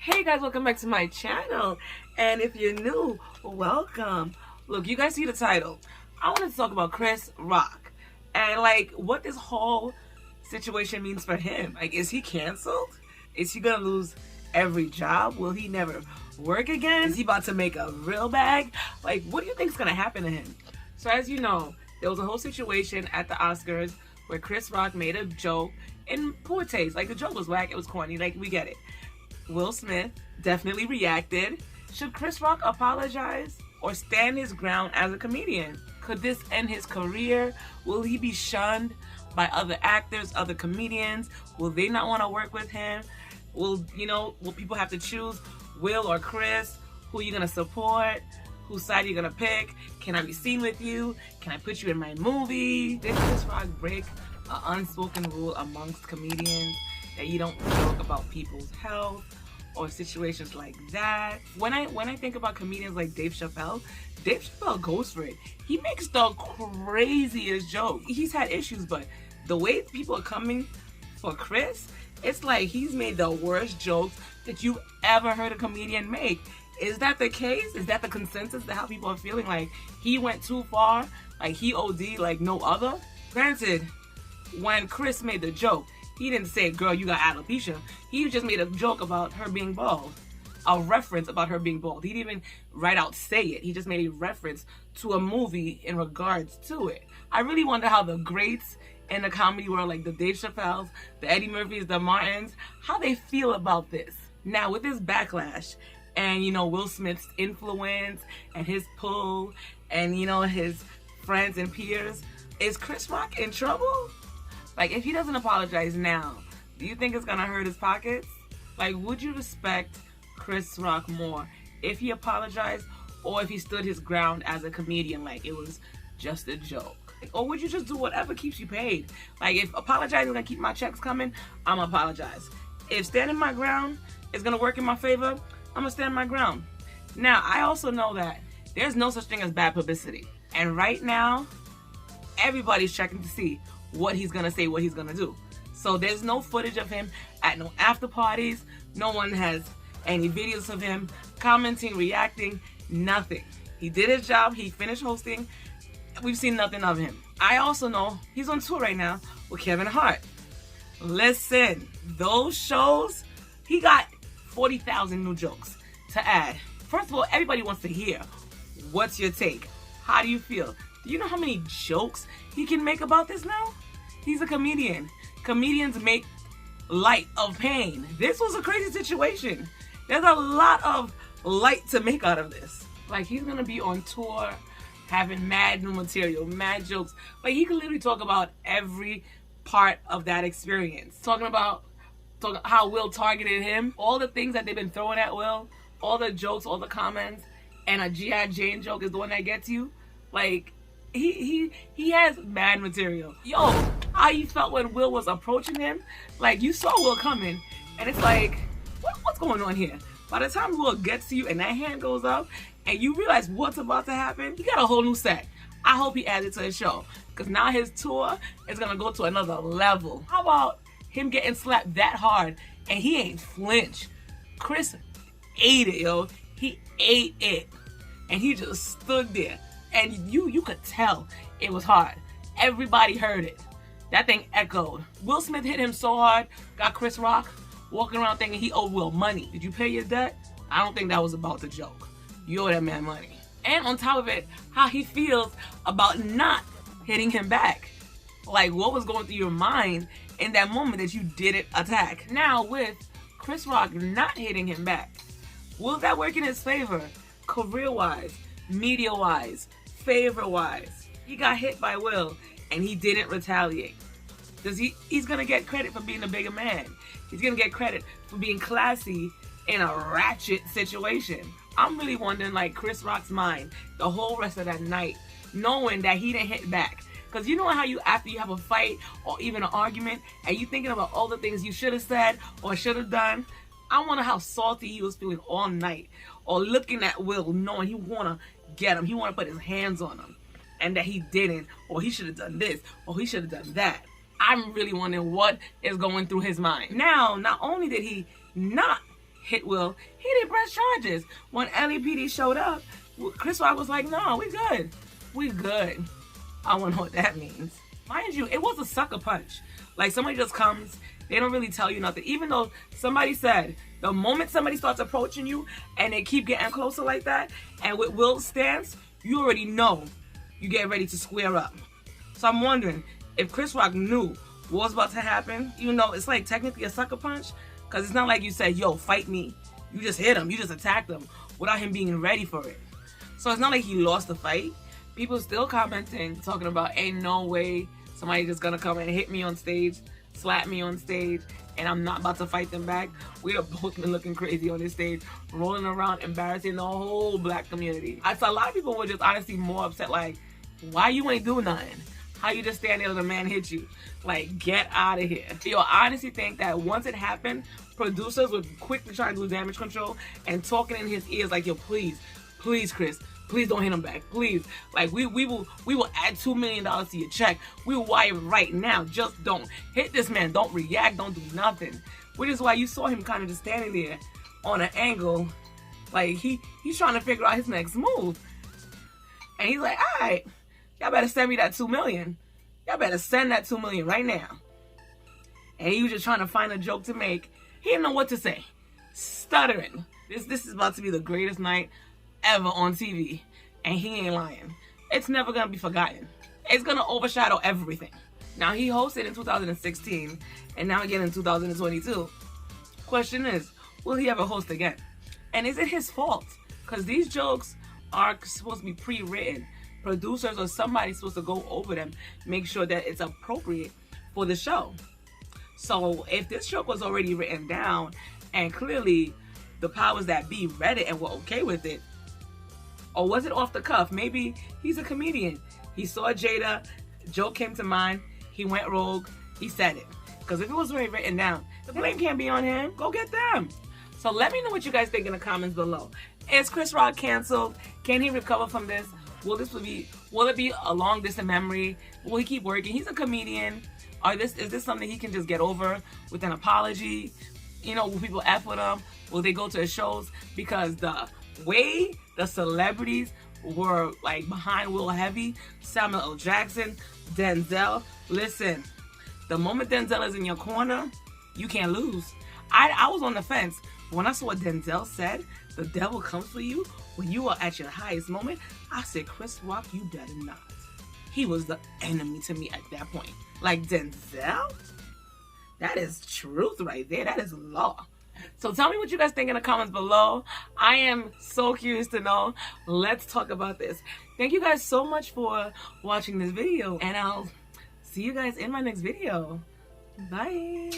Hey guys, welcome back to my channel. And if you're new, welcome. Look, you guys see the title. I wanted to talk about Chris Rock and like what this whole situation means for him. Like, is he canceled? Is he gonna lose every job? Will he never work again? Is he about to make a real bag? Like, what do you think is gonna happen to him? So as you know, there was a whole situation at the Oscars where Chris Rock made a joke in poor taste. Like, the joke was whack, it was corny, like, we get it. Will Smith definitely reacted. Should Chris Rock apologize or stand his ground as a comedian? Could this end his career? Will he be shunned by other actors, other comedians? Will they not want to work with him? Will people have to choose Will or Chris? Who are you going to support? Whose side are you going to pick? Can I be seen with you? Can I put you in my movie? Did Chris Rock break an unspoken rule amongst comedians that you don't joke about people's health or situations like that? When I think about comedians like Dave Chappelle goes for it. He makes the craziest jokes. He's had issues, but the way people are coming for Chris, it's like he's made the worst jokes that you ever heard a comedian make. Is that the case? Is that the consensus that how people are feeling? Like, he went too far? Like, he OD'd like no other? Granted, when Chris made the joke, he didn't say, girl, you got alopecia. He just made a joke about her being bald. A reference about her being bald. He didn't even right out say it. He just made a reference to a movie in regards to it. I really wonder how the greats in the comedy world, like the Dave Chappelles, the Eddie Murphys, the Martins, how they feel about this. Now, with this backlash and, Will Smith's influence and his pull and, his friends and peers, is Chris Rock in trouble? Like, if he doesn't apologize now, do you think it's gonna hurt his pockets? Like, would you respect Chris Rock more if he apologized or if he stood his ground as a comedian, like it was just a joke? Or would you just do whatever keeps you paid? Like, if apologizing is gonna keep my checks coming, I'm gonna apologize. If standing my ground is gonna work in my favor, I'm gonna stand my ground. Now, I also know that there's no such thing as bad publicity. And right now, everybody's checking to see what he's gonna say, what he's gonna do. So there's no footage of him at no after parties. No one has any videos of him commenting, reacting, nothing. He did his job, he finished hosting. We've seen nothing of him. I also know he's on tour right now with Kevin Hart. Listen, those shows, he got 40,000 new jokes to add. First of all, everybody wants to hear, what's your take? How do you feel? Do you know how many jokes he can make about this now? He's a comedian. Comedians make light of pain. This was a crazy situation. There's a lot of light to make out of this. Like, he's gonna be on tour, having mad new material, mad jokes. Like, he could literally talk about every part of that experience. Talking about how Will targeted him, all the things that they've been throwing at Will, all the jokes, all the comments, and a G.I. Jane joke is the one that gets you. Like, he has mad material. Yo, how you felt when Will was approaching him? Like, you saw Will coming, and it's like, what's going on here? By the time Will gets to you and that hand goes up, and you realize what's about to happen, he got a whole new set. I hope he adds it to his show, because now his tour is gonna go to another level. How about him getting slapped that hard, and he ain't flinch? Chris ate it, yo. He ate it, and he just stood there. And you could tell it was hard. Everybody heard it. That thing echoed. Will Smith hit him so hard, got Chris Rock walking around thinking he owed Will money. Did you pay your debt? I don't think that was about the joke. You owe that man money. And on top of it, how he feels about not hitting him back. Like, what was going through your mind in that moment that you didn't attack? Now, with Chris Rock not hitting him back, will that work in his favor? Career-wise, media-wise, favor-wise. He got hit by Will and he didn't retaliate. He's gonna get credit for being a bigger man. He's gonna get credit for being classy in a ratchet situation. I'm really wondering, like, Chris Rock's mind the whole rest of that night, knowing that he didn't hit back. Because you know how after you have a fight or even an argument and you thinking about all the things you should have said or should have done? I wonder how salty he was feeling all night, or looking at Will knowing he wanna get him, he wanna put his hands on him, and that he didn't, or he should have done this, or he should have done that. I'm really wondering what is going through his mind. Now, not only did he not hit Will. He didn't press charges. When LAPD showed up, Chris Rock was like, no, we good. We good. I don't know what that means. Mind you, it was a sucker punch. Like, somebody just comes, they don't really tell you nothing. Even though somebody said, the moment somebody starts approaching you and they keep getting closer like that, and with Will's stance, you already know you get ready to square up. So I'm wondering if Chris Rock knew what was about to happen, even though it's like technically a sucker punch, because it's not like you said, yo, fight me. You just hit him, you just attacked him without him being ready for it. So it's not like he lost the fight. People still commenting, talking about ain't no way somebody just gonna come and hit me on stage, slap me on stage, and I'm not about to fight them back. We have both been looking crazy on this stage, rolling around, embarrassing the whole black community. I saw a lot of people were just honestly more upset, like, why you ain't do nothing? How you just stand there and the man hit you? Like, get out of here. Yo, I honestly think that once it happened, producers would quickly try to do damage control and talking in his ears like, yo, please, Chris, please don't hit him back, please. Like, we will add $2 million to your check. We will wire right now. Just don't hit this man. Don't react. Don't do nothing. Which is why you saw him kind of just standing there on an angle, like he's trying to figure out his next move. And he's like, all right, y'all better send me that $2 million. Y'all better send that $2 million right now. And he was just trying to find a joke to make. He didn't know what to say. Stuttering. This is about to be the greatest night ever on TV, and he ain't lying. It's never gonna be forgotten. It's gonna overshadow everything. Now, he hosted in 2016, and now again in 2022. Question is, will he ever host again? And is it his fault? Because these jokes are supposed to be pre-written. Producers or somebody's supposed to go over them, make sure that it's appropriate for the show. So if this joke was already written down, and clearly the powers that be read it and were okay with it, or was it off the cuff? Maybe he's a comedian. He saw Jada, joke came to mind, he went rogue, he said it. Because if it was already written down, the blame can't be on him. Go get them. So let me know what you guys think in the comments below. Is Chris Rock canceled? Can he recover from this? Will it be a long distant memory? Will he keep working? He's a comedian. Is this something he can just get over with an apology? You know, will people F with him? Will they go to his shows? Because the way the celebrities were like behind Will heavy, Samuel L. Jackson, Denzel. Listen, the moment Denzel is in your corner, you can't lose. I was on the fence. When I saw what Denzel said, the devil comes for you when you are at your highest moment, I said, Chris Rock, you better not. He was the enemy to me at that point. Like, Denzel? That is truth right there. That is law. So tell me what you guys think in the comments below. I am so curious to know. Let's talk about this. Thank you guys so much for watching this video, and I'll see you guys in my next video. Bye.